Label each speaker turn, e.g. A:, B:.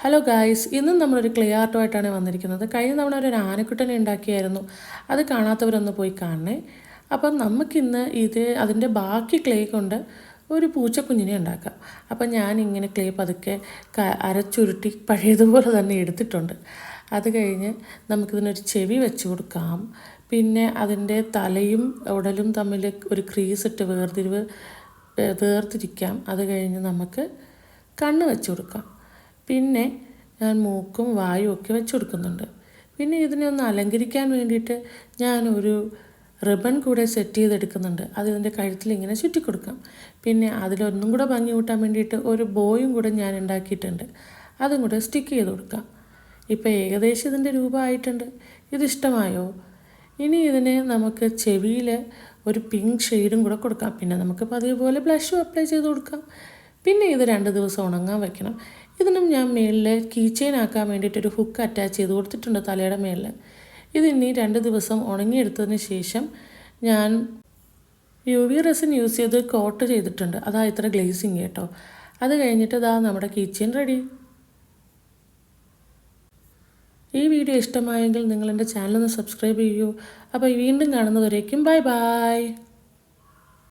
A: Hello guys, ഇന്നും നമ്മളൊരു clay ആർട്ടുമായിട്ടാണ് വന്നിരിക്കുന്നത്. കഴിഞ്ഞ തവണ ഒരു ആനക്കുട്ടനെ ഉണ്ടാക്കിയായിരുന്നു. അത് കാണാത്തവരൊന്ന് പോയി കാണണേ. അപ്പം നമുക്കിന്ന് അതിൻ്റെ ബാക്കി ക്ലേ കൊണ്ട് ഒരു പൂച്ചക്കുഞ്ഞിനെ ഉണ്ടാക്കാം. അപ്പം ഞാനിങ്ങനെ ക്ലേ പതുക്കെ അരച്ചുരുട്ടി പഴയതുപോലെ തന്നെ എടുത്തിട്ടുണ്ട്. അത് കഴിഞ്ഞ് നമുക്കിതിനൊരു ചെവി വെച്ച് കൊടുക്കാം. പിന്നെ അതിൻ്റെ തലയും ഉടലും തമ്മിൽ ഒരു ക്രീസിട്ട് വേർതിരിക്കാം. അത് കഴിഞ്ഞ് നമുക്ക് കണ്ണ് വെച്ച് കൊടുക്കാം. പിന്നെ ഞാൻ മൂക്കും വായും ഒക്കെ വെച്ച് കൊടുക്കുന്നുണ്ട്. പിന്നെ ഇതിനെ ഒന്ന് അലങ്കരിക്കാൻ വേണ്ടിയിട്ട് ഞാനൊരു റിബൺ കൂടെ സെറ്റ് ചെയ്തെടുക്കുന്നുണ്ട്. അത് ഇതിൻ്റെ കഴുത്തിൽ ഇങ്ങനെ ചുറ്റി കൊടുക്കാം. പിന്നെ അതിലൊന്നും കൂടെ ഭംഗി കൂട്ടാൻ വേണ്ടിയിട്ട് ഒരു ബോയും കൂടെ ഞാൻ ഉണ്ടാക്കിയിട്ടുണ്ട്. അതും കൂടെ സ്റ്റിക്ക് ചെയ്ത് കൊടുക്കാം. ഇപ്പോൾ ഏകദേശം ഇതിൻ്റെ രൂപമായിട്ടുണ്ട്. ഇതിഷ്ടമായോ? ഇനി ഇതിനെ നമുക്ക് ചെവിയിൽ ഒരു പിങ്ക് ഷെയ്ഡും കൂടെ കൊടുക്കാം. പിന്നെ നമുക്ക് പതിവുപോലെ ബ്ലഷും അപ്ലൈ ചെയ്ത് കൊടുക്കാം. പിന്നെ ഇത് 2 ദിവസം ഉണങ്ങാൻ വെക്കണം. ഇതിനും ഞാൻ മേളിൽ കീ ചെയിൻ ആക്കാൻ വേണ്ടിയിട്ടൊരു ഹുക്ക് അറ്റാച്ച് ചെയ്ത് കൊടുത്തിട്ടുണ്ട് തലയുടെ മേളിൽ. ഇതിനി 2 ദിവസം ഉണങ്ങിയെടുത്തതിന് ശേഷം ഞാൻ UV റെസിൻ യൂസ് ചെയ്ത് കോട്ട് ചെയ്തിട്ടുണ്ട്. അതാ ഇത്ര ഗ്ലേസിങ് കേട്ടോ. അത് കഴിഞ്ഞിട്ട് ഇതാ നമ്മുടെ കീ ചെയിൻ റെഡി. ഈ വീഡിയോ ഇഷ്ടമായെങ്കിൽ നിങ്ങൾ എൻ്റെ ചാനൽ ഒന്ന് സബ്സ്ക്രൈബ് ചെയ്യൂ. അപ്പോൾ വീണ്ടും കാണുന്നവരേക്കും ബൈ ബൈ.